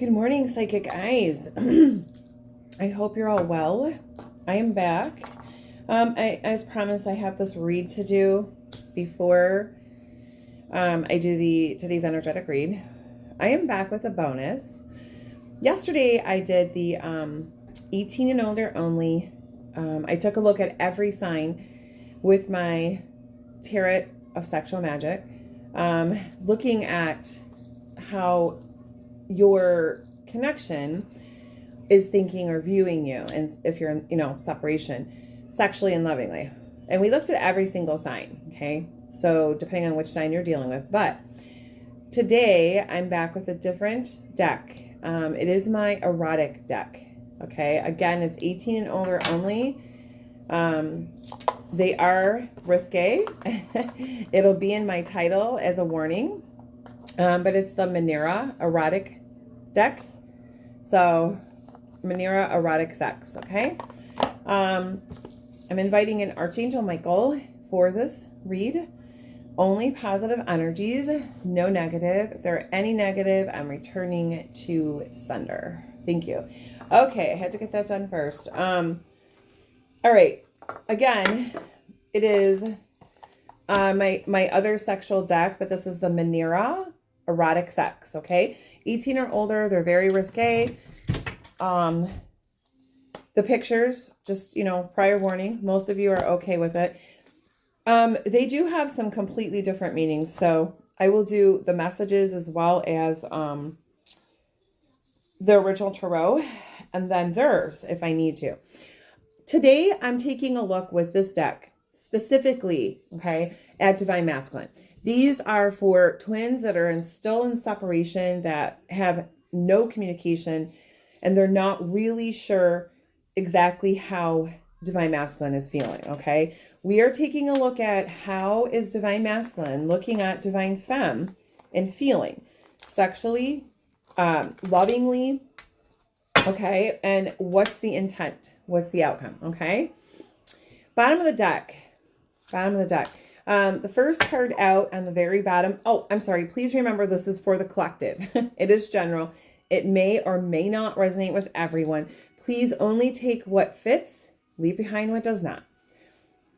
Good morning, Psychic Eyes. I hope you're all well. I am back. As promised, I have this read to do before I do today's energetic read. I am back with a bonus. Yesterday, I did the 18 and older only. I took a look at every sign with my Tarot of Sexual Magic, looking at how your connection is thinking or viewing you, and if you're in separation, sexually and lovingly. And we looked at every single sign, okay? So depending on which sign you're dealing with. But today I'm back with a different deck. It is my erotic deck, okay? Again, it's 18 and older only. They are risque. It'll be in my title as a warning. But it's the Manera erotic deck. So Manera erotic sex, okay? I'm inviting in Archangel Michael for this read. Only positive energies, no negative. If there are any negative, I'm returning to sender. Thank you. Okay, I had to get that done first. All right. Again, it is my other sexual deck, but this is the Manera erotic sex, okay? 18 or older, they're very risque. The pictures, just, prior warning, most of you are okay with it. They do have some completely different meanings, so I will do the messages as well as the original tarot, and then theirs if I need to. Today, I'm taking a look with this deck, specifically, okay, at Divine Masculine. These are for twins that are still in separation, that have no communication, and they're not really sure exactly how Divine Masculine is feeling, okay? We are taking a look at how is Divine Masculine looking at Divine Femme and feeling sexually, lovingly, okay? And what's the intent? What's the outcome, okay? Bottom of the deck. The first card out on the very bottom. Oh, I'm sorry. Please remember this is for the collective. It is general. It may or may not resonate with everyone. Please only take what fits. Leave behind what does not.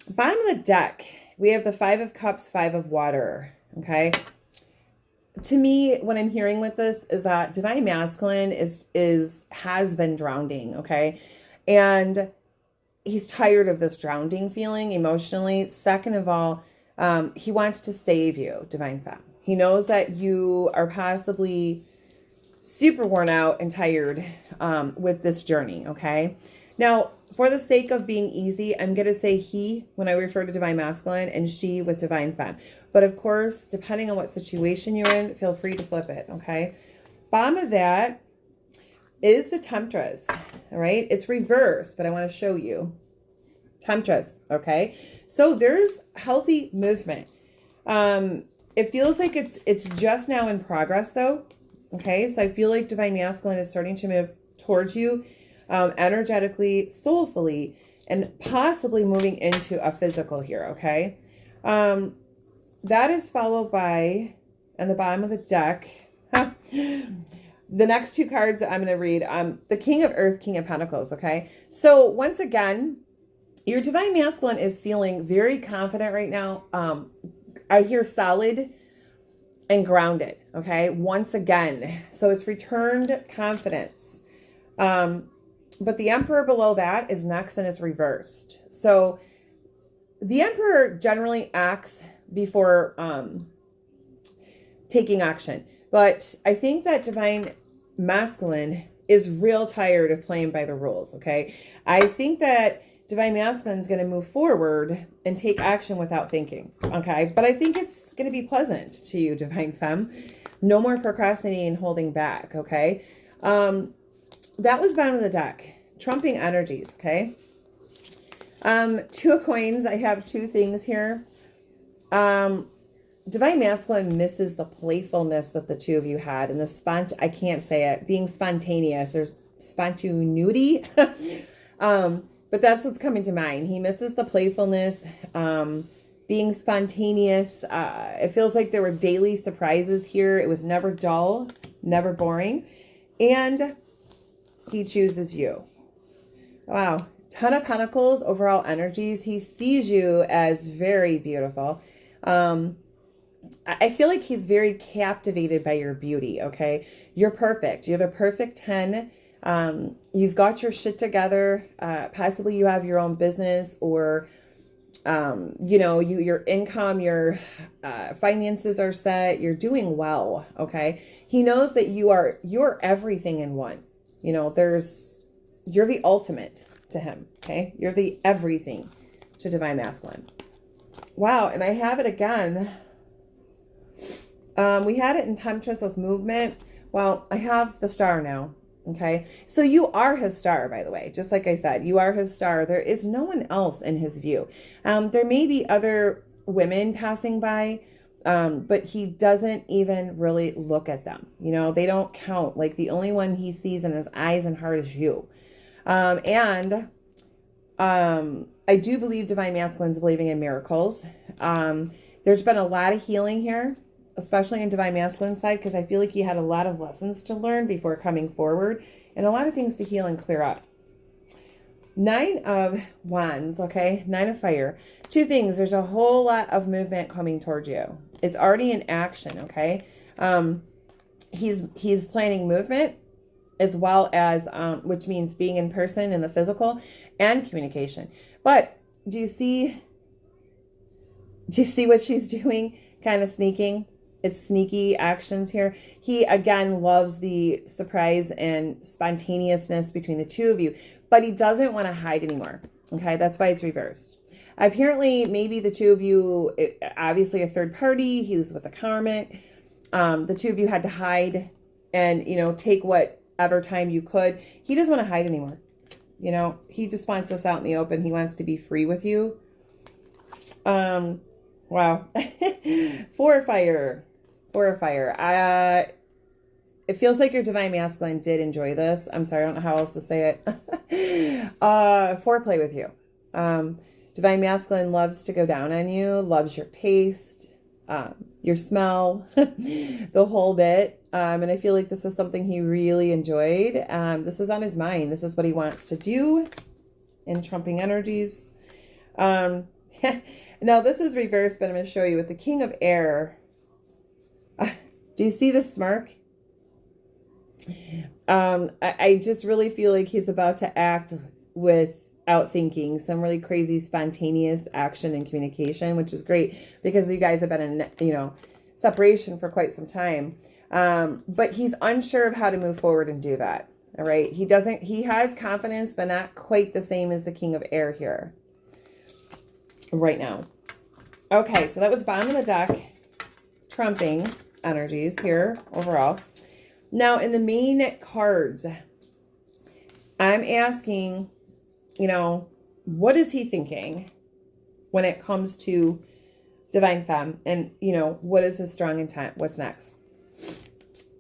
Bottom of the deck, we have the Five of Cups, Five of Water. Okay. To me, what I'm hearing with this is that Divine Masculine has been drowning. Okay. And he's tired of this drowning feeling emotionally. Second of all, he wants to save you, Divine Femme. He knows that you are possibly super worn out and tired with this journey, okay? Now, for the sake of being easy, I'm going to say he when I refer to Divine Masculine and she with Divine Femme. But of course, depending on what situation you're in, feel free to flip it, okay? Bottom of that is the Temptress, all right? It's reversed, but I want to show you. Temptress, okay? So there's healthy movement. It feels like it's just now in progress though, okay? So I feel like Divine Masculine is starting to move towards you energetically, soulfully, and possibly moving into a physical here, okay? That is followed by, on the bottom of the deck, the next two cards I'm going to read, the King of Earth, King of Pentacles, okay? So once again, your Divine Masculine is feeling very confident right now. I hear solid and grounded, okay? Once again. So it's returned confidence. But the Emperor below that is next and it's reversed. So the Emperor generally acts before taking action. But I think that Divine Masculine is real tired of playing by the rules, okay? I think that Divine Masculine is going to move forward and take action without thinking, okay? But I think it's going to be pleasant to you, Divine Femme. No more procrastinating and holding back, okay? That was bottom of the deck. Trumping energies, okay? Two of Coins. I have two things here. Divine Masculine misses the playfulness that the two of you had and the I can't say it, being spontaneous. There's spontaneity. But that's what's coming to mind. He misses the playfulness, being spontaneous. It feels like there were daily surprises here. It was never dull, never boring. and he chooses you. Wow. Ton of Pentacles, overall energies. He sees you as very beautiful. I feel like he's very captivated by your beauty, okay? You're perfect. You're the perfect 10. You've got your shit together. Possibly you have your own business, or, you know, your income, your finances are set. You're doing well, okay? He knows that you're everything in one. You know, you're the ultimate to him, okay? You're the everything to Divine Masculine. Wow, and I have it again. We had it in Temptress with movement. Well, I have the star now, okay? So you are his star, by the way. Just like I said, you are his star. There is no one else in his view. There may be other women passing by, but he doesn't even really look at them. You know, they don't count. Like, the only one he sees in his eyes and heart is you. I do believe Divine Masculine's believing in miracles. There's been a lot of healing here, especially in Divine Masculine side, because I feel like he had a lot of lessons to learn before coming forward, and a lot of things to heal and clear up. 9 of Wands, okay? 9 of Fire. 2 things. There's a whole lot of movement coming towards you. It's already in action, okay? He's planning movement, as well as, which means being in person in the physical, and communication. But do you see what she's doing? Kind of sneaking. It's sneaky actions here. He, again, loves the surprise and spontaneousness between the two of you, but he doesn't want to hide anymore. Okay, that's why it's reversed. Apparently, maybe the two of you, obviously a third party, he was with a karmic. The two of you had to hide and, you know, take whatever time you could. He doesn't want to hide anymore. You know, he just wants this out in the open. He wants to be free with you. Wow. 4 of Fire. 4 of Fire. It feels like your Divine Masculine did enjoy this. I'm sorry, I don't know how else to say it. Foreplay with you. Divine Masculine loves to go down on you, loves your taste, your smell, the whole bit. And I feel like this is something he really enjoyed. This is on his mind. This is what he wants to do in trumping energies. Now, this is reversed, but I'm going to show you with the King of Air. Do you see the smirk? I just really feel like he's about to act without thinking. Some really crazy, spontaneous action and communication, which is great because you guys have been in, you know, separation for quite some time. But he's unsure of how to move forward and do that. All right. He has confidence, but not quite the same as the King of Air here right now. Okay. So that was bottom of the deck, trumping energies here overall. Now in the main cards, I'm asking, you know, what is he thinking when it comes to Divine Femme? And, you know, what is his strong intent? What's next?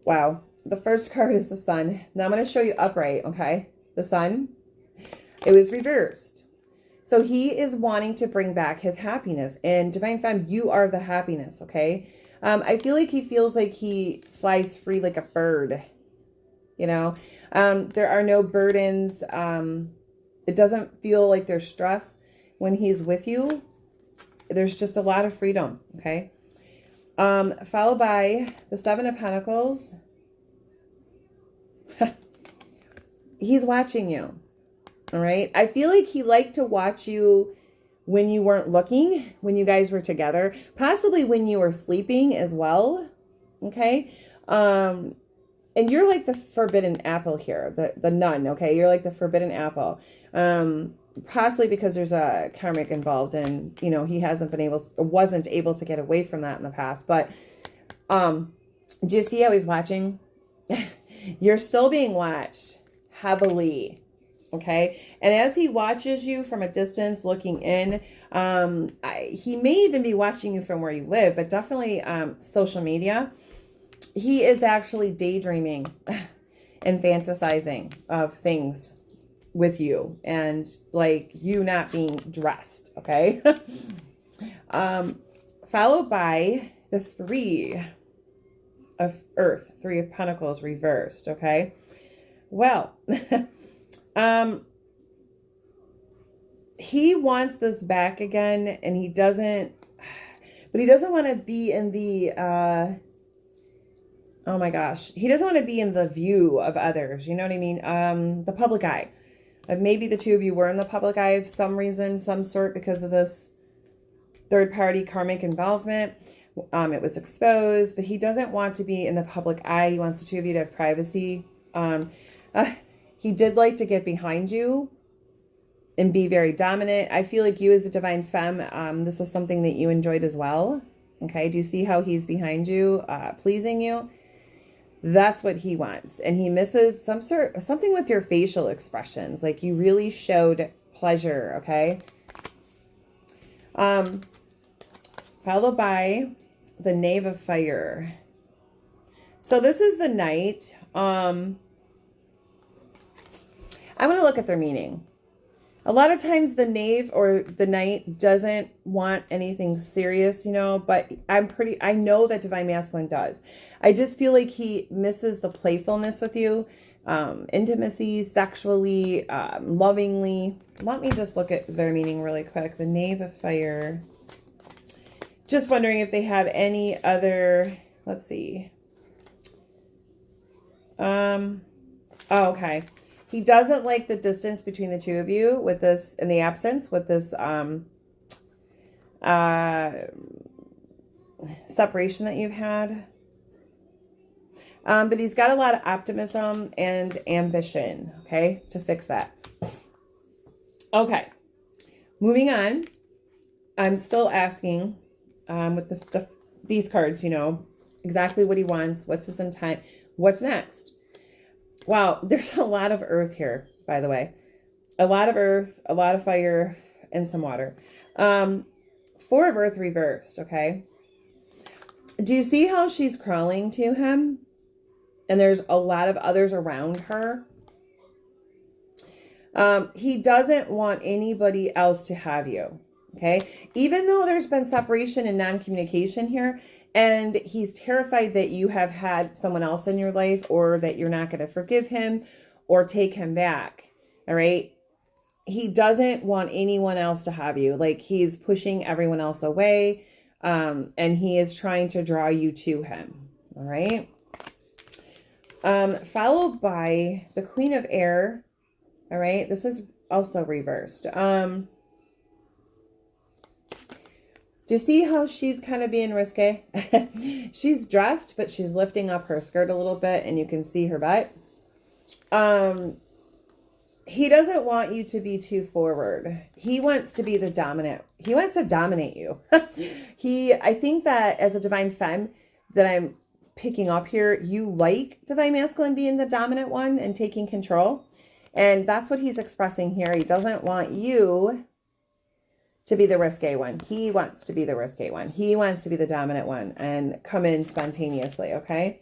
Wow. The first card is the Sun. Now I'm going to show you upright, okay? The Sun. It was reversed. So he is wanting to bring back his happiness. And Divine Femme, you are the happiness, okay? I feel like he feels like he flies free like a bird, you know? There are no burdens. It doesn't feel like there's stress when he's with you. There's just a lot of freedom, okay? Followed by the 7 of Pentacles. He's watching you, all right? I feel like he liked to watch you when you weren't looking, when you guys were together, possibly when you were sleeping as well, okay? And you're like the forbidden apple here, the nun, okay? You're like the forbidden apple. Possibly because there's a karmic involved and, you know, he wasn't able to get away from that in the past. But do you see how he's watching? You're still being watched heavily, okay? And as he watches you from a distance looking in, he may even be watching you from where you live, but definitely social media. He is actually daydreaming and fantasizing of things with you and like you not being dressed, okay? Followed by the 3 of Earth, Three of Pentacles reversed, okay? Well, he wants this back again, and he doesn't want to be in the, oh my gosh, he doesn't want to be in the view of others, you know what I mean? The public eye. Maybe the two of you were in the public eye of some reason, some sort, because of this third-party karmic involvement. It was exposed, but he doesn't want to be in the public eye. He wants the two of you to have privacy. He did like to get behind you and be very dominant. I feel like you as a divine femme, this is something that you enjoyed as well. Okay, do you see how he's behind you, pleasing you? That's what he wants. And he misses something with your facial expressions. Like you really showed pleasure, okay? Followed by the Knave of Fire. So this is the Knight. I want to look at their meaning. A lot of times the Knave or the Knight doesn't want anything serious, you know, but I know that Divine Masculine does. I just feel like he misses the playfulness with you, intimacy, sexually, lovingly. Let me just look at their meaning really quick. The Knave of Fire. Just wondering if they have any other, let's see. Oh, okay. He doesn't like the distance between the two of you with this, in the absence, with this separation that you've had. But he's got a lot of optimism and ambition, okay, to fix that. Okay, moving on. I'm still asking with these cards, you know, exactly what he wants, what's his intent, what's next. Wow, there's a lot of earth here, by the way. A lot of earth, a lot of fire, and some water. Four of Earth reversed, okay? Do you see how she's crawling to him? And there's a lot of others around her. He doesn't want anybody else to have you, okay? Even though there's been separation and non-communication here, and he's terrified that you have had someone else in your life, or that you're not going to forgive him or take him back. All right. He doesn't want anyone else to have you. Like he's pushing everyone else away. And he is trying to draw you to him. All right. Followed by the Queen of Air. All right. This is also reversed. Do you see how she's kind of being risque? She's dressed, but she's lifting up her skirt a little bit, and you can see her butt. He doesn't want you to be too forward. He wants to be the dominant. He wants to dominate you. I think that as a divine femme that I'm picking up here, you like divine masculine being the dominant one and taking control. And that's what he's expressing here. He doesn't want you to be the risque one. He wants to be the risque one. He wants to be the dominant one and come in spontaneously, okay?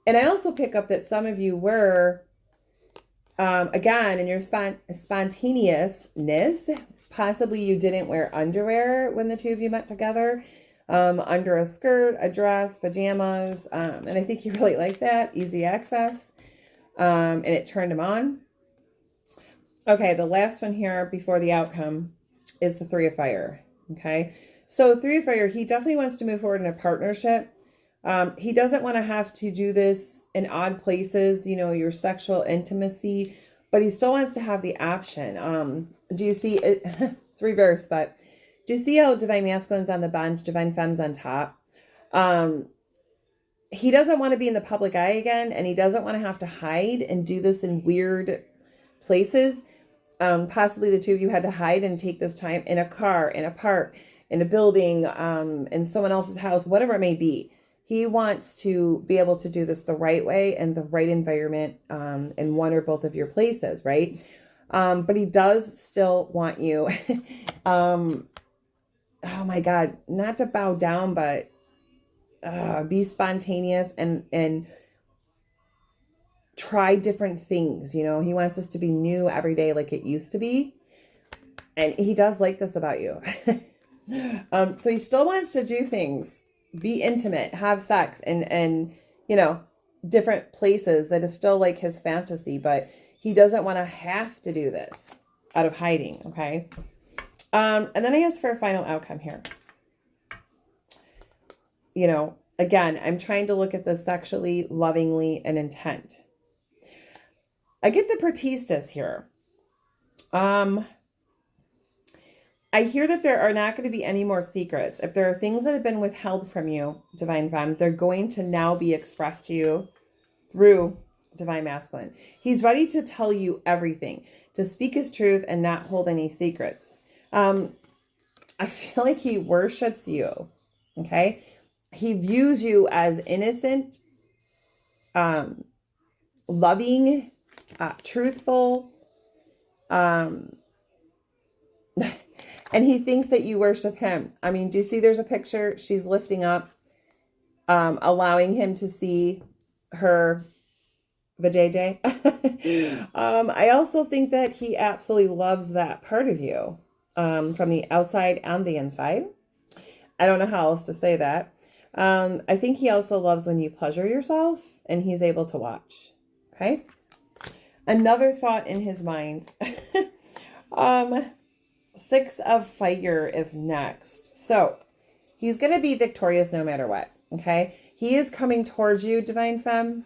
And I also pick up that some of you were, again, in your spontaneousness, possibly you didn't wear underwear when the two of you met together, under a skirt, a dress, pajamas, and I think you really like that, easy access, and it turned him on. Okay, the last one here before the outcome is the Three of Fire, okay? So Three of Fire, he definitely wants to move forward in a partnership. He doesn't want to have to do this in odd places, you know, your sexual intimacy, but he still wants to have the option. Do you see it? It's reversed, but do you see how Divine Masculine's on the bench, Divine Femme's on top? He doesn't want to be in the public eye again, and he doesn't want to have to hide and do this in weird places. Possibly the two of you had to hide and take this time in a car, in a park, in a building, in someone else's house, whatever it may be. He wants to be able to do this the right way and the right environment in one or both of your places, right? But he does still want you, oh my God, not to bow down, but be spontaneous and try different things. You know, he wants us to be new every day like it used to be. And he does like this about you. So he still wants to do things, be intimate, have sex, and you know, different places that is still like his fantasy, but he doesn't want to have to do this out of hiding, okay? And then I ask for a final outcome here. You know, again, I'm trying to look at this sexually, lovingly, and intent. I get the Pratistas here. I hear that there are not going to be any more secrets. If there are things that have been withheld from you, Divine Femme, they're going to now be expressed to you through Divine Masculine. He's ready to tell you everything, to speak his truth and not hold any secrets. I feel like he worships you, okay? He views you as innocent, loving, truthful, and he thinks that you worship him. I mean, do you see there's a picture? She's lifting up, allowing him to see her vajayjay. I also think that he absolutely loves that part of you, from the outside and the inside. I don't know how else to say that. I think he also loves when you pleasure yourself and he's able to watch. Okay. Another thought in his mind. 6 of Fire is next. So he's going to be victorious no matter what. Okay. He is coming towards you, Divine Femme.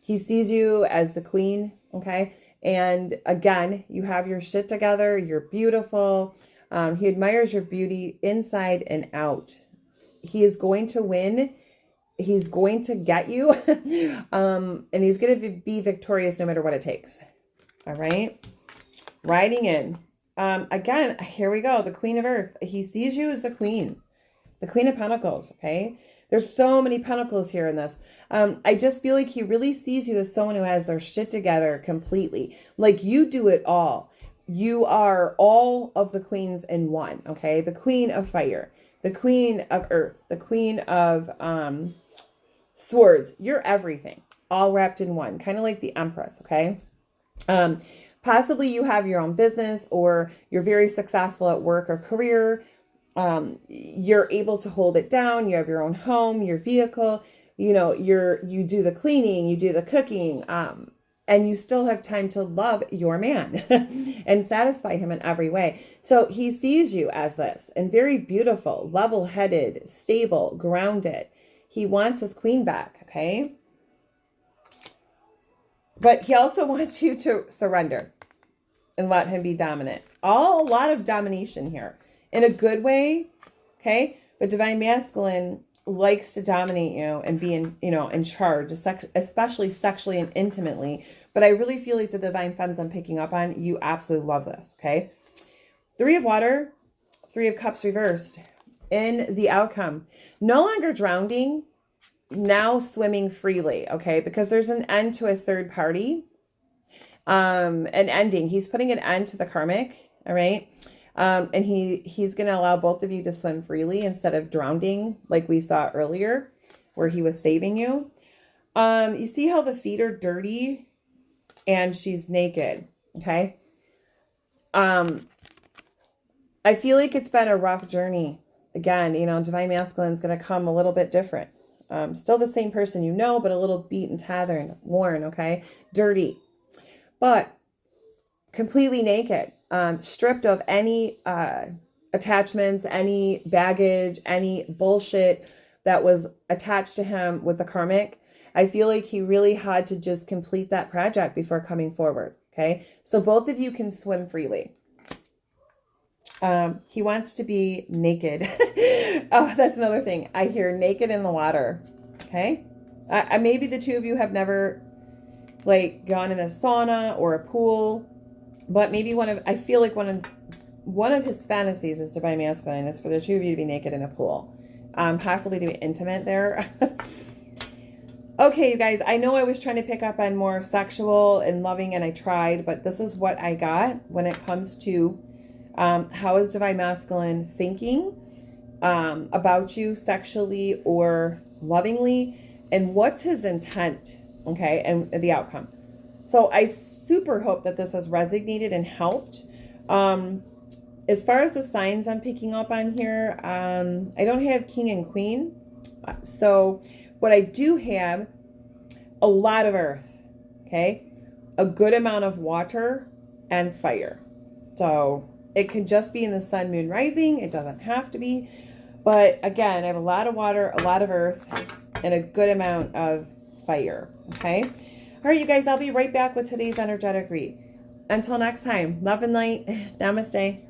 He sees you as the queen. Okay. And again, you have your shit together. You're beautiful. He admires your beauty inside and out. He is going to win. He's going to get you. And he's going to be victorious no matter what it takes. All right. Riding in. Again, here we go. The Queen of Earth. He sees you as the Queen. The Queen of Pentacles. Okay. There's so many pentacles here in this. I just feel like he really sees you as someone who has their shit together completely. Like you do it all. You are all of the queens in one. Okay. The Queen of Fire. The Queen of Earth. The Queen of Swords. You're everything. All wrapped in one. Kind of like the Empress. Okay. Possibly you have your own business or you're very successful at work or career. You're able to hold it down. You have your own home, your vehicle, you know, you do the cleaning, you do the cooking, and you still have time to love your man and satisfy him in every way. So he sees you as this and very beautiful, level-headed, stable, grounded. He wants his queen back. Okay. But he also wants you to surrender and let him be dominant. A lot of domination here in a good way. Okay. But Divine Masculine likes to dominate you and be in charge, especially sexually and intimately. But I really feel like the Divine Femmes I'm picking up on, you absolutely love this. Okay. 3 of Water, 3 of Cups reversed in the outcome. No longer drowning. Now swimming freely, okay? Because there's an end to a third party, an ending. He's putting an end to the karmic, all right? And he's going to allow both of you to swim freely instead of drowning like we saw earlier where he was saving you. You see how the feet are dirty and she's naked, okay? I feel like it's been a rough journey. Again, Divine Masculine is going to come a little bit different. Still the same person you know, but a little beaten, tattered, worn, okay? Dirty. But completely naked. Stripped of any attachments, any baggage, any bullshit that was attached to him with the karmic. I feel like he really had to just complete that project before coming forward, okay? So both of you can swim freely. He wants to be naked. Oh, that's another thing. I hear naked in the water. Okay. Maybe the two of you have never gone in a sauna or a pool, but maybe I feel like one of his fantasies is Divine Masculine is for the two of you to be naked in a pool. Possibly to be intimate there. Okay, you guys, I know I was trying to pick up on more sexual and loving and I tried, but this is what I got when it comes to how is Divine Masculine thinking about you sexually or lovingly, and what's his intent, okay, and the outcome. So I super hope that this has resonated and helped. As far as the signs I'm picking up on here, I don't have King and Queen. So But I do have a lot of earth, okay? A good amount of water and fire. So it can just be in the sun, moon, rising. It doesn't have to be. But again, I have a lot of water, a lot of earth, and a good amount of fire, okay? All right, you guys, I'll be right back with today's energetic read. Until next time, love and light. Namaste.